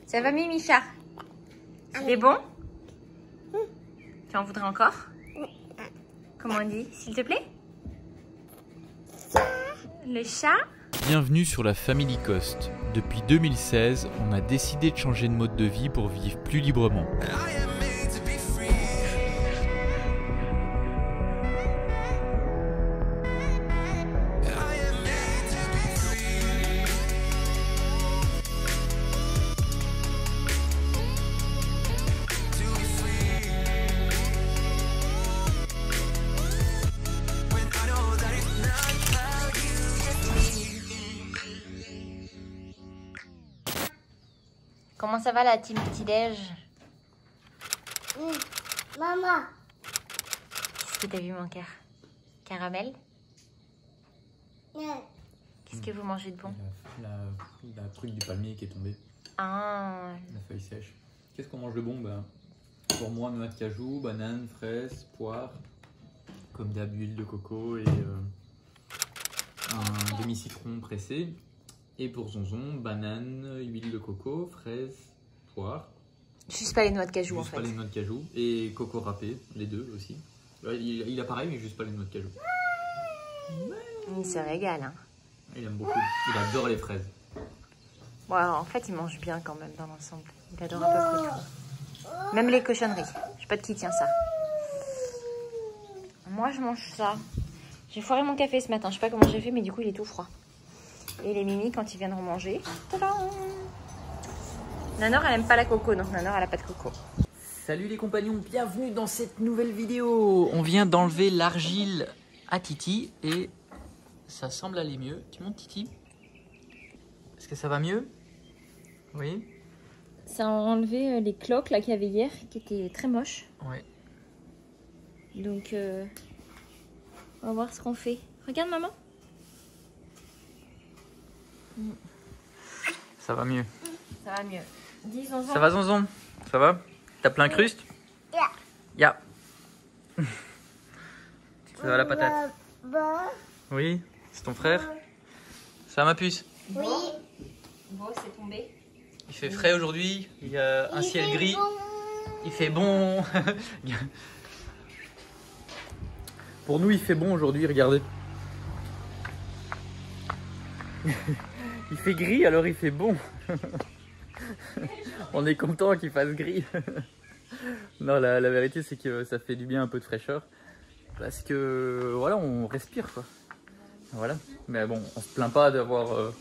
Ça va, Mimicha? C'est bon? Tu en voudrais encore? Comment on dit, s'il te plaît? Le chat? Bienvenue sur la Family Cost. Depuis 2016, on a décidé de changer de mode de vie pour vivre plus librement. Comment ça va la team petit-déj? Maman. Qu'est-ce que t'as vu, mon cœur? Caramel? Qu'est-ce que vous mangez de bon? La truc du palmier qui est tombée, Ah, la feuille sèche. Qu'est-ce qu'on mange de bon? Pour moi, noix de cajou, banane, fraise, poire, comme d'hab, huile de coco et un demi-citron pressé. Et pour Zonzon, banane, huile de coco, fraise, poire. juste pas les noix de cajou en Juste fait. pas les noix de cajou. Et coco râpé, les deux aussi. Il a pareil, mais juste pas les noix de cajou. Il se régale, hein. Il aime beaucoup. Il adore les fraises. Bon, alors, en fait, il mange bien quand même dans l'ensemble. Il adore à peu près tout. Même les cochonneries. Je sais pas de qui tient ça. Moi, je mange ça. J'ai foiré mon café ce matin. Je sais pas comment j'ai fait, mais du coup, il est tout froid. Et les Mimi, quand ils viendront manger. Tadam! Nanor, elle aime pas la coco, donc Nanor, elle a pas de coco. Salut les compagnons, bienvenue dans cette nouvelle vidéo. On vient d'enlever l'argile à Titi et ça semble aller mieux. Tu montes Titi? Est-ce que ça va mieux? Oui. Ça a enlevé les cloques là qu'il y avait hier, qui étaient très moches. Ouais. Donc, on va voir ce qu'on fait. Regarde, maman. Ça va mieux. Ça va mieux. Dis, Zonzon. Ça va Zonzon? Ça va? T'as plein cruste? Ya. Ça va la patate? Oui. C'est ton frère? Ça va ma puce? Oui. Bon, c'est tombé. Il fait frais aujourd'hui, il y a un ciel gris. Il fait bon. Pour nous, il fait bon aujourd'hui, regardez. Il fait gris, alors il fait bon. On est content qu'il fasse gris. Non, la vérité, c'est que ça fait du bien un peu de fraîcheur. Parce que, voilà, on respire, quoi. Voilà. Mais bon, on se plaint pas d'avoir...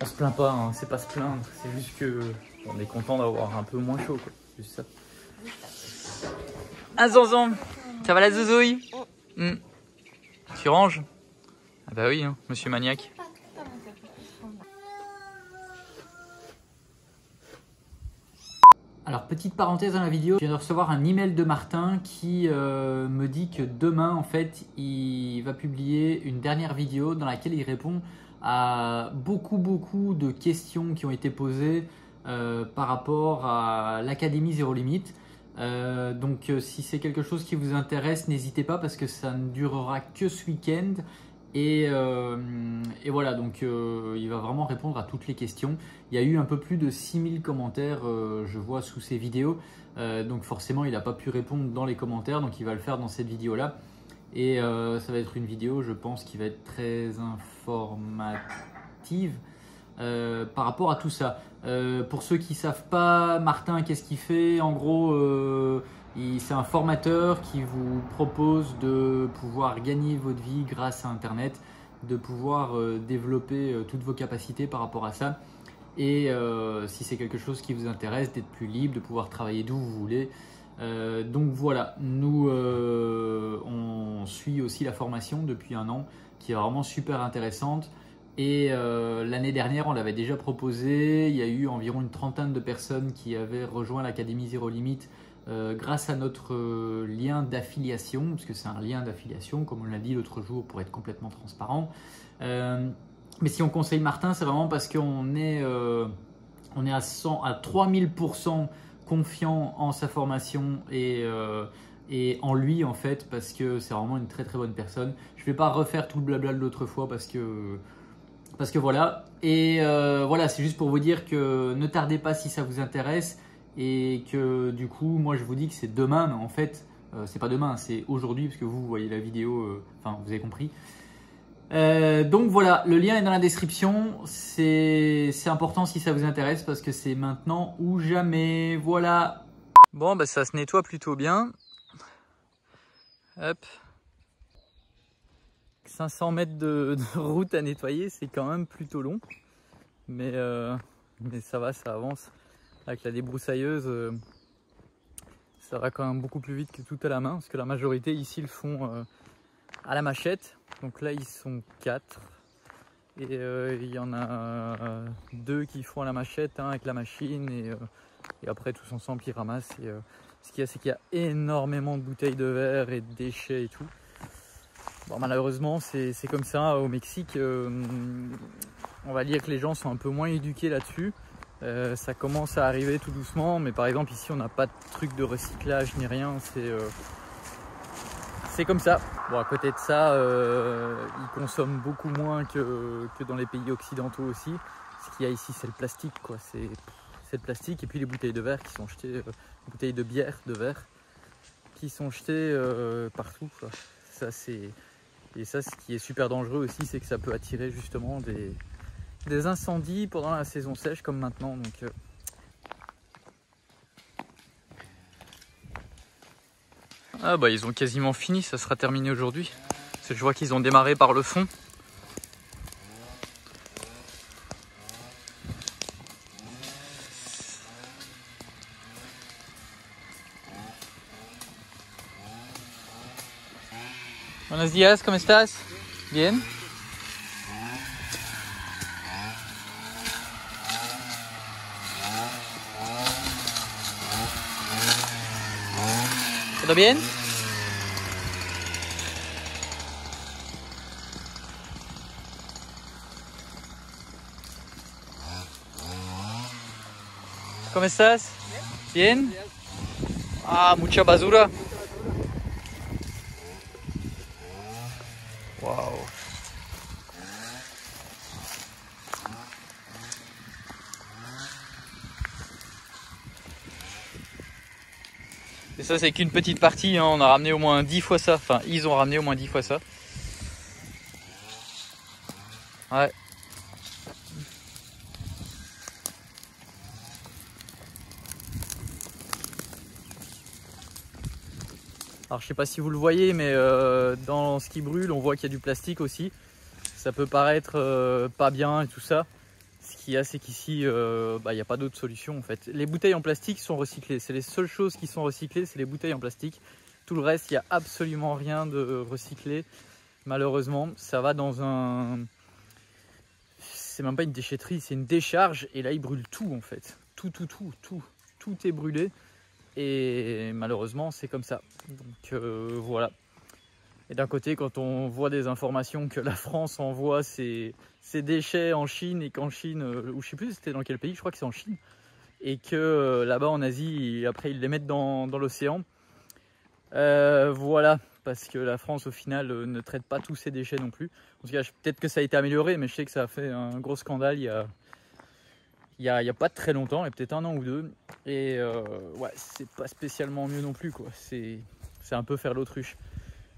On se plaint pas, hein. C'est pas se plaindre. C'est juste que on est content d'avoir un peu moins chaud, quoi. Juste ça. Ah, Zonzon, ça va la zouzouille? Tu ranges? Ah bah oui, hein, monsieur maniaque. Alors, petite parenthèse dans la vidéo, je viens de recevoir un email de Martin qui me dit que demain, en fait, il va publier une dernière vidéo dans laquelle il répond à beaucoup de questions qui ont été posées par rapport à l'Académie Zéro Limite. Donc, si c'est quelque chose qui vous intéresse, n'hésitez pas parce que ça ne durera que ce week-end. Et voilà, donc il va vraiment répondre à toutes les questions. Il y a eu un peu plus de 6000 commentaires, je vois, sous ces vidéos. Donc forcément, il n'a pas pu répondre dans les commentaires, donc il va le faire dans cette vidéo-là. Et ça va être une vidéo, je pense, qui va être très informative par rapport à tout ça. Pour ceux qui ne savent pas, Martin, qu'est-ce qu'il fait? En gros, c'est un formateur qui vous propose de pouvoir gagner votre vie grâce à Internet, de pouvoir développer toutes vos capacités par rapport à ça. Et si c'est quelque chose qui vous intéresse, d'être plus libre, de pouvoir travailler d'où vous voulez. Donc voilà, nous on suit aussi la formation depuis un an qui est vraiment super intéressante. Et l'année dernière, on l'avait déjà proposé. Il y a eu environ une trentaine de personnes qui avaient rejoint l'Académie Zéro Limite grâce à notre lien d'affiliation, parce que c'est un lien d'affiliation, comme on l'a dit l'autre jour, pour être complètement transparent. Mais si on conseille Martin, c'est vraiment parce qu'on est, on est à 3000% confiant en sa formation et en lui, en fait, parce que c'est vraiment une très bonne personne. Je ne vais pas refaire tout le blabla de l'autre fois parce que Parce que voilà, et voilà, c'est juste pour vous dire que ne tardez pas si ça vous intéresse et que du coup, moi je vous dis que c'est demain, mais en fait, c'est pas demain, c'est aujourd'hui parce que vous voyez la vidéo, enfin vous avez compris. Donc voilà, le lien est dans la description, c'est important si ça vous intéresse parce que c'est maintenant ou jamais, voilà. Bon, bah ça se nettoie plutôt bien. Hop. 500 mètres de route à nettoyer, c'est quand même plutôt long. Mais ça va, ça avance. Avec la débroussailleuse, ça va quand même beaucoup plus vite que tout à la main. Parce que la majorité ici le font à la machette. Donc là, ils sont 4. Et il y en a 2 qui font à la machette, avec la machine. Et après, tous ensemble, ils ramassent. Et, ce qu'il y a, c'est qu'il y a énormément de bouteilles de verre et de déchets et tout. Bon, malheureusement, c'est comme ça au Mexique. On va dire que les gens sont un peu moins éduqués là-dessus. Ça commence à arriver tout doucement, mais par exemple ici on n'a pas de truc de recyclage ni rien. C'est comme ça. Bon, à côté de ça, ils consomment beaucoup moins que dans les pays occidentaux aussi. Ce qu'il y a ici, c'est le plastique, quoi. C'est le plastique et puis les bouteilles de verre qui sont jetées, bouteilles de bière, de verre, qui sont jetées partout, quoi. Et ça, ce qui est super dangereux aussi, c'est que ça peut attirer justement des incendies pendant la saison sèche comme maintenant. Donc, ah bah ils ont quasiment fini, ça sera terminé aujourd'hui. Parce que je vois qu'ils ont démarré par le fond. Buenos días, ¿cómo estás? Bien. ¿Todo bien? ¿Cómo estás? Bien. Ah, mucha basura. Wow. Et ça, c'est qu'une petite partie, hein. On a ramené au moins 10 fois ça. Enfin, ils ont ramené au moins 10 fois ça. Ouais. Alors, je sais pas si vous le voyez, mais dans ce qui brûle, on voit qu'il y a du plastique aussi. Ça peut paraître pas bien et tout ça. Ce qu'il y a, c'est qu'ici, il n'y a pas d'autre solution en fait. Les bouteilles en plastique sont recyclées. C'est les seules choses qui sont recyclées, c'est les bouteilles en plastique. Tout le reste, il n'y a absolument rien de recyclé. Malheureusement, ça va dans un... C'est même pas une déchetterie, c'est une décharge. Et là, ils brûlent tout en fait. Tout est brûlé. Et malheureusement, c'est comme ça. Donc voilà. Et d'un côté, quand on voit des informations que la France envoie ses déchets en Chine et qu'en Chine, ou je sais plus c'était dans quel pays, je crois que c'est en Chine, et que là-bas en Asie, après ils les mettent dans l'océan. Voilà, parce que la France au final ne traite pas tous ses déchets non plus. En tout cas, peut-être que ça a été amélioré, mais je sais que ça a fait un gros scandale il y a pas très longtemps, il y a peut-être 1 an ou 2. Et ouais, c'est pas spécialement mieux non plus, quoi. C'est un peu faire l'autruche.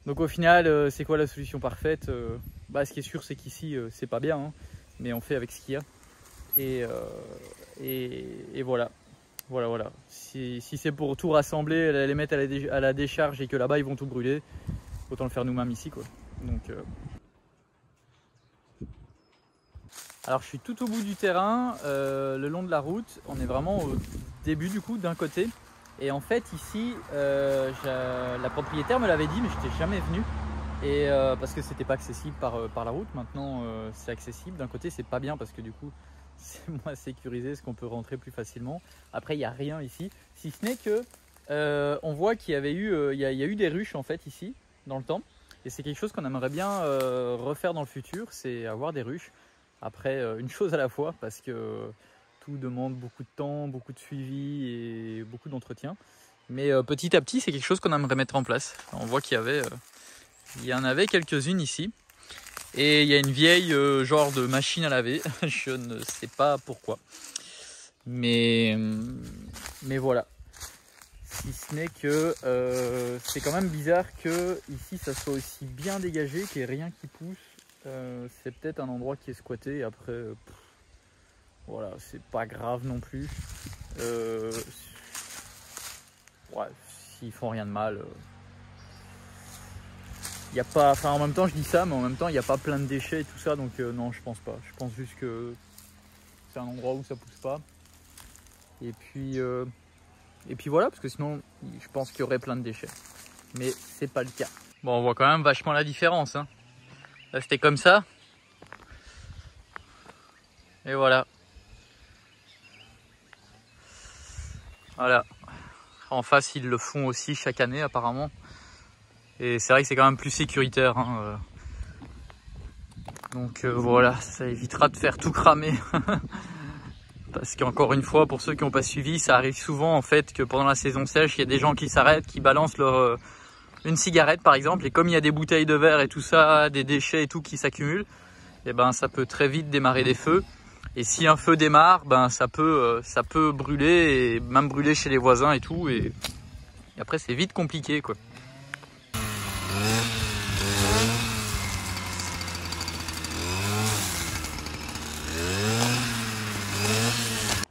Donc au final, c'est quoi la solution parfaite? Ce qui est sûr, c'est qu'ici, c'est pas bien, hein, mais on fait avec ce qu'il y a. Et voilà. Voilà. Si c'est pour tout rassembler, les mettre à la décharge et que là-bas, ils vont tout brûler, autant le faire nous-mêmes ici, quoi. Donc, alors, je suis tout au bout du terrain, le long de la route. On est vraiment au début, du coup, d'un côté. Et en fait ici, la propriétaire me l'avait dit, mais je n'étais jamais venu. Et parce que c'était pas accessible par la route. Maintenant c'est accessible. D'un côté c'est pas bien parce que du coup c'est moins sécurisé, parce qu'on peut rentrer plus facilement. Après il n'y a rien ici, si ce n'est que on voit qu'il y avait eu, il y a eu des ruches en fait ici dans le temps. Et c'est quelque chose qu'on aimerait bien refaire dans le futur, c'est avoir des ruches. Après une chose à la fois, parce que tout demande beaucoup de temps, beaucoup de suivi et beaucoup d'entretien. Mais petit à petit, c'est quelque chose qu'on aimerait mettre en place. On voit qu'il y en avait quelques-unes ici. Et il y a une vieille genre de machine à laver. Je ne sais pas pourquoi. Mais voilà. Si ce n'est que c'est quand même bizarre que ici ça soit aussi bien dégagé, qu'il n'y ait rien qui pousse. C'est peut-être un endroit qui est squatté. Après, voilà, c'est pas grave non plus. Ouais, s'ils font rien de mal. Y a pas, enfin, en même temps, je dis ça, mais en même temps, il n'y a pas plein de déchets et tout ça. Donc, non, je pense pas. Je pense juste que c'est un endroit où ça pousse pas. Et puis voilà, parce que sinon, je pense qu'il y aurait plein de déchets. Mais c'est pas le cas. Bon, on voit quand même vachement la différence. Hein. Là, c'était comme ça. Et voilà. Voilà. En face, ils le font aussi chaque année, apparemment. Et c'est vrai que c'est quand même plus sécuritaire. Hein. Donc voilà, ça évitera de faire tout cramer. Parce qu'encore une fois, pour ceux qui n'ont pas suivi, ça arrive souvent en fait que pendant la saison sèche, il y a des gens qui s'arrêtent, qui balancent leur une cigarette par exemple, et comme il y a des bouteilles de verre et tout ça, des déchets et tout qui s'accumulent, et ben ça peut très vite démarrer des feux. Et si un feu démarre, ben ça peut brûler, et même brûler chez les voisins et tout, et après c'est vite compliqué quoi.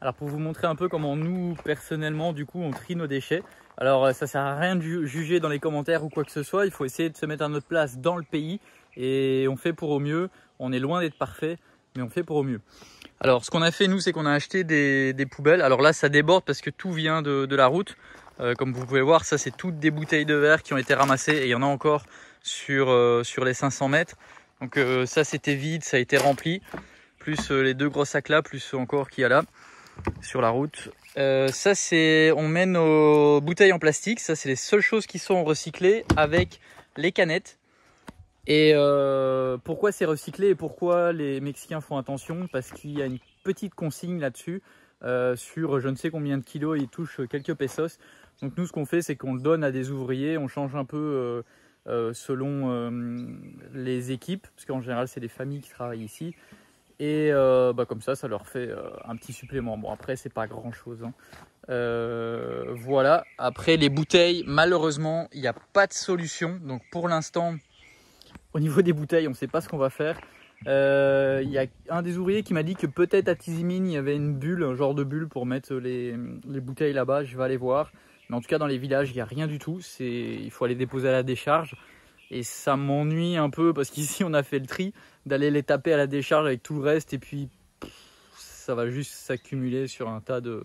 Alors pour vous montrer un peu comment nous personnellement du coup on trie nos déchets, alors ça sert à rien de juger dans les commentaires ou quoi que ce soit, il faut essayer de se mettre à notre place dans le pays et on fait pour au mieux. On est loin d'être parfait mais on fait pour au mieux. Alors ce qu'on a fait nous, c'est qu'on a acheté des poubelles. Alors là ça déborde parce que tout vient de la route, comme vous pouvez voir, ça c'est toutes des bouteilles de verre qui ont été ramassées et il y en a encore sur les 500 mètres. Donc ça c'était vide, ça a été rempli, plus les 2 gros sacs là, plus encore qu'il y a là sur la route. Ça c'est, on met nos bouteilles en plastique, ça c'est les seules choses qui sont recyclées avec les canettes. Et pourquoi c'est recyclé et pourquoi les Mexicains font attention? Parce qu'il y a une petite consigne là-dessus, sur je ne sais combien de kilos, ils touchent quelques pesos. Donc nous ce qu'on fait, c'est qu'on le donne à des ouvriers, on change un peu selon les équipes, parce qu'en général c'est des familles qui travaillent ici. Et comme ça leur fait un petit supplément. Bon après c'est pas grand chose hein. Voilà, après les bouteilles malheureusement il n'y a pas de solution. Donc pour l'instant au niveau des bouteilles on sait pas ce qu'on va faire. Il y a un des ouvriers qui m'a dit que peut-être à Tizimine il y avait une bulle, un genre de bulle pour mettre les bouteilles là-bas. Je vais aller voir. Mais en tout cas dans les villages il n'y a rien du tout. Il faut aller déposer à la décharge. Et ça m'ennuie un peu parce qu'ici on a fait le tri, d'aller les taper à la décharge avec tout le reste et puis ça va juste s'accumuler sur un tas de...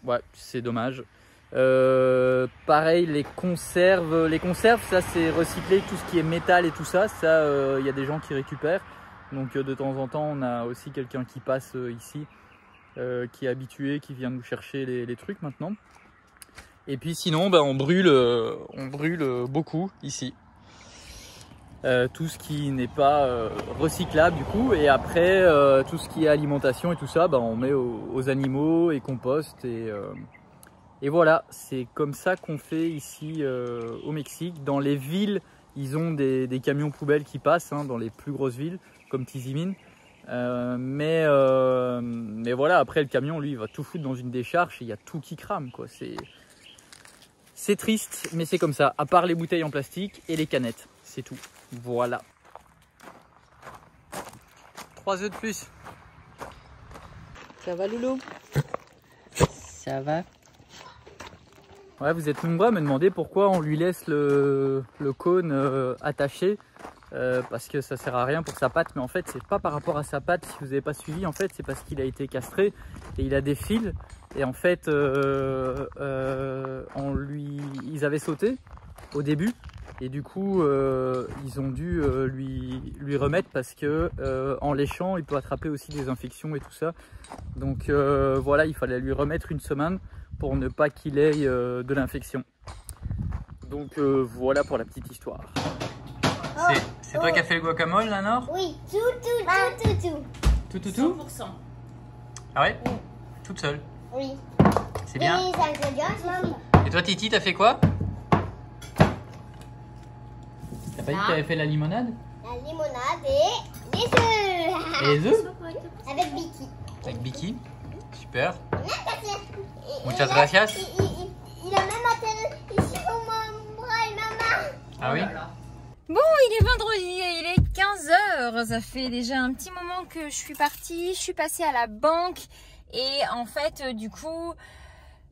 Ouais, c'est dommage. Pareil, les conserves, ça c'est recyclé, tout ce qui est métal et tout ça, il y a des gens qui récupèrent. Donc de temps en temps on a aussi quelqu'un qui passe ici, qui est habitué, qui vient nous chercher les trucs maintenant. Et puis sinon on brûle beaucoup ici. Tout ce qui n'est pas recyclable du coup, et après tout ce qui est alimentation et tout ça, on met aux animaux et compost et voilà, c'est comme ça qu'on fait ici au Mexique. Dans les villes, ils ont des camions poubelles qui passent hein, dans les plus grosses villes comme Tizimine, mais voilà, après le camion lui il va tout foutre dans une décharge et il y a tout qui crame quoi. C'est triste, mais c'est comme ça, à part les bouteilles en plastique et les canettes, c'est tout. Voilà. 3 œufs de plus. Ça va Loulou? Ça va? Ouais, vous êtes nombreux à me demander pourquoi on lui laisse le cône attaché. Parce que ça sert à rien pour sa patte, mais en fait c'est pas par rapport à sa patte. Si vous n'avez pas suivi, en fait c'est parce qu'il a été castré et il a des fils. Et en fait ils avaient sauté au début et du coup ils ont dû lui remettre parce que en léchant il peut attraper aussi des infections et tout ça. Donc voilà, il fallait lui remettre une semaine pour ne pas qu'il ait de l'infection. Donc voilà pour la petite histoire. C'est toi qui as fait le guacamole, là, Nord? Oui, tout. Tout 100%. Ah ouais? Oui. Toute seule? Oui. C'est bien. Et les ingrédients, Et toi, Titi, t'as fait quoi? T'as pas dit que t'avais fait la limonade? la la limonade et les œufs. Et les œufs? Avec Vicky. Avec Vicky. Super. Il Muchas gracias. Il a même atterri ici sur mon bras et ma main. Ah oui? Bon, il est vendredi et il est 15 h. Ça fait déjà un petit moment que je suis partie. Je suis passée à la banque et en fait, du coup,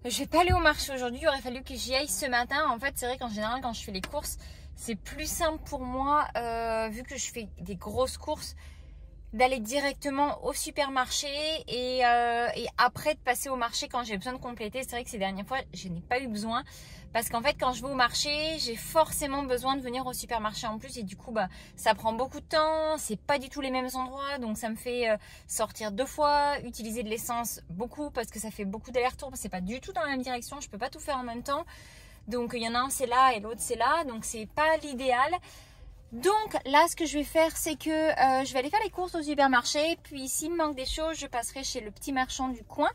je vais pas aller au marché aujourd'hui. Il aurait fallu que j'y aille ce matin. En fait, c'est vrai qu'en général, quand je fais les courses, c'est plus simple pour moi, vu que je fais des grosses courses, d'aller directement au supermarché et après de passer au marché quand j'ai besoin de compléter. C'est vrai que ces dernières fois, je n'ai pas eu besoin. Parce qu'en fait, quand je vais au marché, j'ai forcément besoin de venir au supermarché en plus. Et du coup, bah, ça prend beaucoup de temps. C'est pas du tout les mêmes endroits. Donc, ça me fait sortir 2 fois, utiliser de l'essence beaucoup parce que ça fait beaucoup d'allers-retours. C'est pas du tout dans la même direction. Je peux pas tout faire en même temps. Donc, il y en a un, c'est là et l'autre, c'est là. Donc, c'est pas l'idéal. Donc, là, ce que je vais faire, c'est que je vais aller faire les courses au supermarché. Puis, s'il me manque des choses, je passerai chez le petit marchand du coin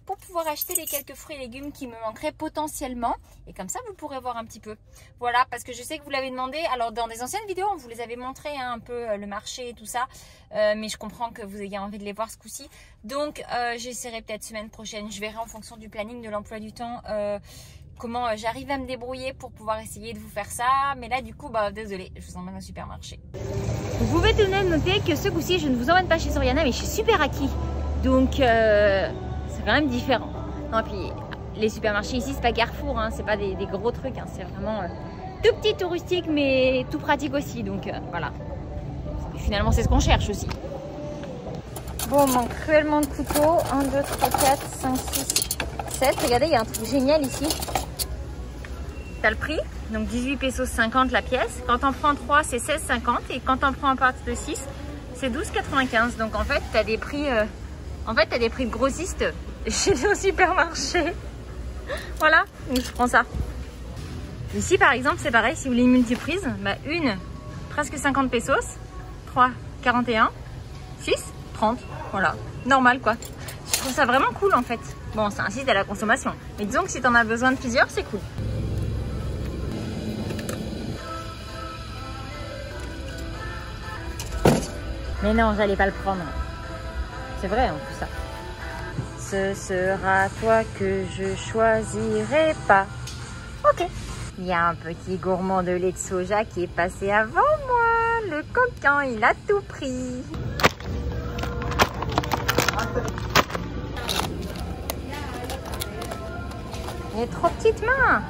pour pouvoir acheter les quelques fruits et légumes qui me manqueraient potentiellement. Et comme ça, vous pourrez voir un petit peu. Voilà, parce que je sais que vous l'avez demandé. Alors, dans des anciennes vidéos, on vous les avait montré hein, un peu le marché et tout ça. Mais je comprends que vous ayez envie de les voir ce coup-ci. Donc, j'essaierai peut-être semaine prochaine. Je verrai en fonction du planning de l'emploi du temps comment j'arrive à me débrouiller pour pouvoir essayer de vous faire ça. Mais là, du coup, bah, désolé, je vous emmène au supermarché. Vous pouvez tout de même noter que ce coup-ci, je ne vous emmène pas chez Soriana, mais chez Super Aki. Donc, c'est quand même différent. Non, puis les supermarchés ici, c'est pas Carrefour, hein, c'est pas des gros trucs, hein, c'est vraiment tout petit, tout rustique, mais tout pratique aussi. Donc voilà. Et finalement, c'est ce qu'on cherche aussi. Bon, on manque cruellement de couteaux. 1, 2, 3, 4, 5, 6, 7. Regardez, il y a un truc génial ici. T'as le prix, donc 18 pesos 50 la pièce. Quand on prend 3, c'est 16,50. Et quand on prend un part de 6, c'est 12,95. Donc en fait, t'as des prix. T'as des prix de grossistes chez nos supermarchés. Voilà, donc je prends ça. Ici, par exemple, c'est pareil. Si vous voulez une multiprise, bah, une, presque 50 pesos. 3, 41. 6, 30. Voilà, normal quoi. Je trouve ça vraiment cool en fait. Bon, ça incite à la consommation. Mais disons que si t'en as besoin de plusieurs, c'est cool. Mais non, j'allais pas le prendre. C'est vrai en plus ça. Ce sera toi que je choisirai pas. Ok. Il y a un petit gourmand de lait de soja qui est passé avant moi. Le coquin, il a tout pris. Il a trop petites mains.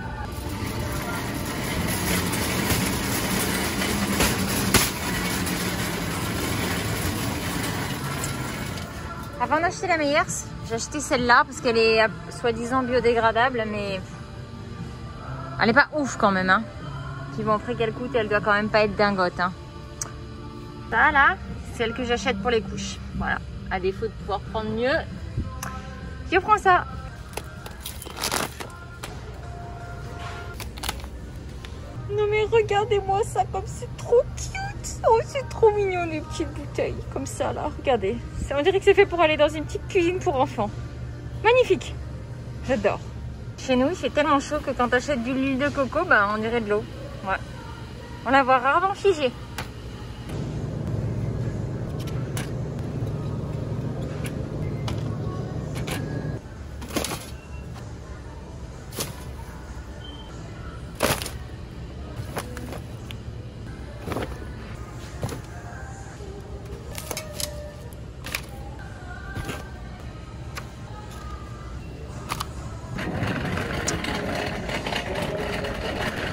Avant d'acheter la meilleure, j'ai acheté celle-là parce qu'elle est soi-disant biodégradable, mais elle n'est pas ouf quand même. Hein. Puis bon, après qu'elle coûte, elle doit quand même pas être dingote. Hein. Ça là, c'est celle que j'achète pour les couches. Voilà, à défaut de pouvoir prendre mieux, je prends ça. Non mais regardez-moi ça, comme c'est trop cute. Oh, c'est trop mignon les petites bouteilles comme ça là, regardez. On dirait que c'est fait pour aller dans une petite cuisine pour enfants. Magnifique, j'adore. Chez nous, il fait tellement chaud que quand tu achètes de l'huile de coco, bah, on dirait de l'eau. Ouais. On la voit rarement figée.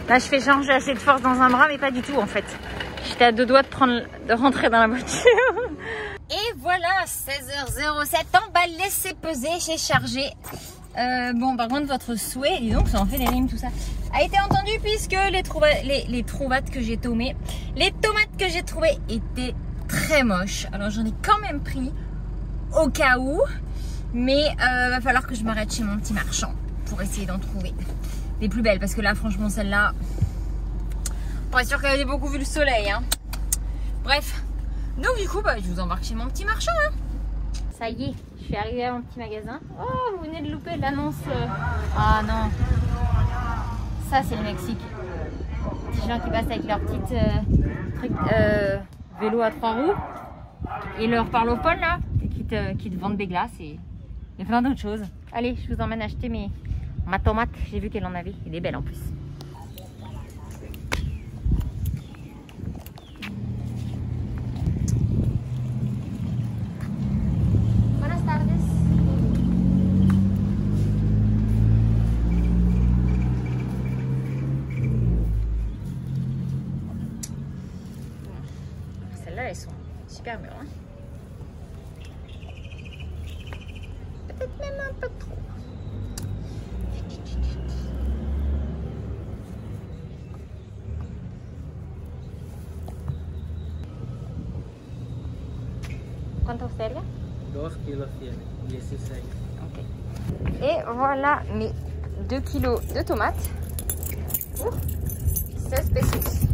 Là, je fais genre j'ai assez de force dans un bras, mais pas du tout en fait. J'étais à 2 doigts de rentrer dans la voiture. Et voilà, 16h07, emballé, c'est pesé, j'ai chargé. Bon, par contre, votre souhait, dis donc, ça en fait des rimes, tout ça, a été entendu puisque les tomates que j'ai trouvées étaient très moches. Alors, j'en ai quand même pris au cas où, mais va falloir que je m'arrête chez mon petit marchand pour essayer d'en trouver des plus belles, parce que là franchement celle-là, pas sûr qu'elle ait beaucoup vu le soleil hein. Bref, donc du coup bah, je vous embarque chez mon petit marchand hein. Ça y est, je suis arrivée à mon petit magasin. Oh, vous venez de louper l'annonce. Ah non, ça c'est le Mexique. Des gens qui passent avec leurs petites trucs vélos à 3 roues. Et leur parlophone là, qui te vendent des glaces et plein d'autres choses. Allez, je vous emmène acheter ma tomate. J'ai vu qu'elle en avait. Elle est belle en plus. Buenas tardes. Celles-là, elles sont super mûres. Hein. Peut-être même un peu trop. ¿Cuánto sería? 2 kilos tiene, 16. Ok. Et voilà mes 2 kilos de tomates. 16 pesos.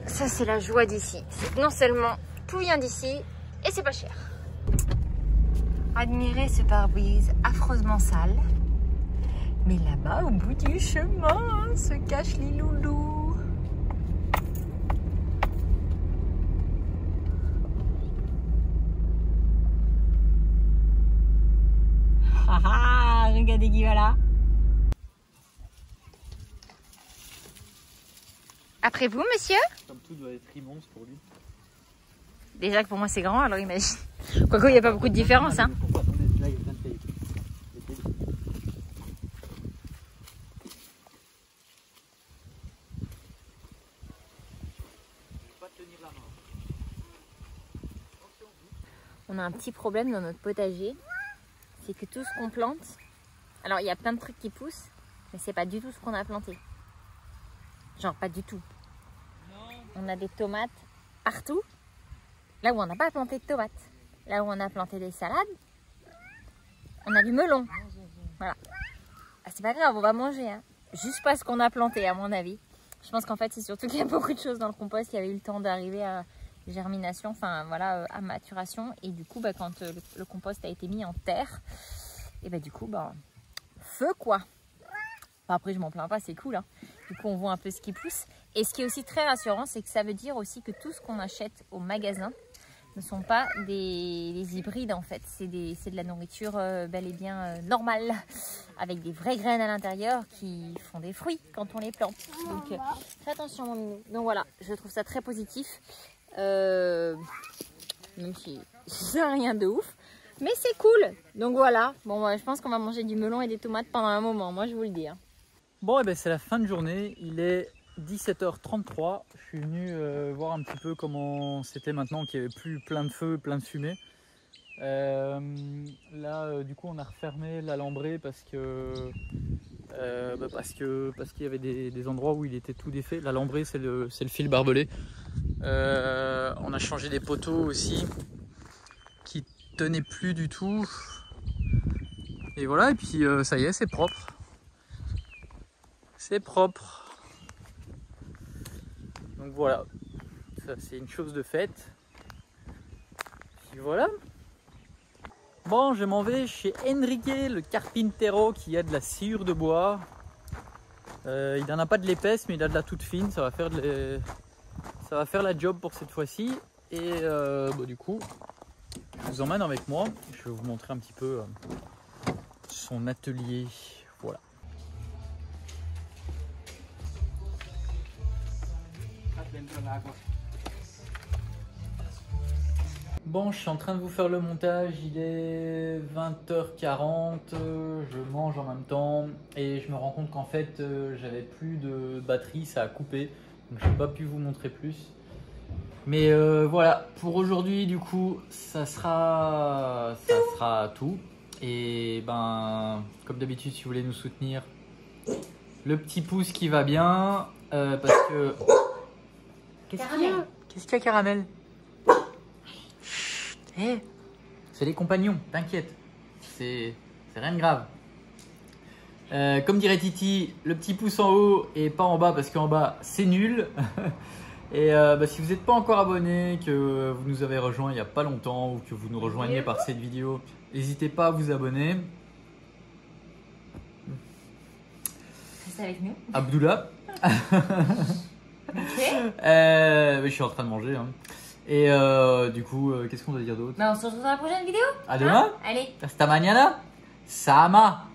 Ça, c'est la joie d'ici. C'est que non seulement tout vient d'ici et c'est pas cher. Admirez ce pare-brise affreusement sale. Mais là-bas, au bout du chemin, se cachent les loulous. Ah, regardez qui va là. Après vous, monsieur? Comme tout doit être immense pour lui. Déjà que pour moi c'est grand, alors imagine. Quoique il n'y a pas beaucoup de différence. Hein. Pourquoi attendez, là il y a plein de cailloux. On a un petit problème dans notre potager. C'est que tout ce qu'on plante, alors il y a plein de trucs qui poussent, mais c'est pas du tout ce qu'on a planté. Genre pas du tout. On a des tomates partout. Là où on n'a pas planté de tomates. Là où on a planté des salades, on a du melon. Voilà. Ah, c'est pas grave, on va manger. Hein. Juste pas ce qu'on a planté, à mon avis. Je pense qu'en fait, c'est surtout qu'il y a beaucoup de choses dans le compost qui avaient eu le temps d'arriver à germination, enfin voilà, à maturation. Et du coup, bah, quand le compost a été mis en terre, et bah, du coup, bah, feu quoi. Enfin, après, je m'en plains pas, c'est cool. Hein. Du coup, on voit un peu ce qui pousse. Et ce qui est aussi très rassurant, c'est que ça veut dire aussi que tout ce qu'on achète au magasin ne sont pas des hybrides en fait. C'est de la nourriture bel et bien normale, avec des vraies graines à l'intérieur qui font des fruits quand on les plante. Donc, fais attention mon minou. Donc voilà, je trouve ça très positif. Même si c'est rien de ouf. Mais c'est cool. Donc voilà, bon, je pense qu'on va manger du melon et des tomates pendant un moment, moi je vous le dis. Hein. Bon, et ben c'est la fin de journée, il est 17h33. Je suis venu voir un petit peu comment c'était maintenant qu'il n'y avait plus plein de feu, plein de fumée. Là, du coup, on a refermé l'alambré parce qu'il y avait des endroits où il était tout défait. L'alambré, c'est le fil barbelé. On a changé des poteaux aussi qui tenaient plus du tout. Et voilà, et puis ça y est, c'est propre. C'est propre. Donc voilà, ça c'est une chose de faite. Puis voilà. Bon, je m'en vais chez Enrique, le carpintero, qui a de la sciure de bois. Il n'en a pas de l'épaisse, mais il a de la toute fine. Ça va faire la job pour cette fois-ci. Et du coup, je vous emmène avec moi. Je vais vous montrer un petit peu son atelier. Voilà. Bon, je suis en train de vous faire le montage, il est 20h40, je mange en même temps et je me rends compte qu'en fait j'avais plus de batterie, ça a coupé, donc je n'ai pas pu vous montrer plus. Mais voilà, pour aujourd'hui du coup ça sera tout. Et ben comme d'habitude, si vous voulez nous soutenir, le petit pouce qui va bien, parce que... Qu'est-ce qu'il y a, Caramel? Hey, c'est les compagnons, t'inquiète, c'est rien de grave. Comme dirait Titi, le petit pouce en haut et pas en bas parce qu'en bas c'est nul. Et si vous n'êtes pas encore abonné, que vous nous avez rejoint il n'y a pas longtemps ou que vous nous rejoignez par cette vidéo, n'hésitez pas à vous abonner. Reste avec nous. Abdullah. Je suis en train de manger. Hein. Et du coup, qu'est-ce qu'on doit dire d'autre? Bah, on se retrouve dans la prochaine vidéo. À demain. Allez. Hasta mañana. Sama.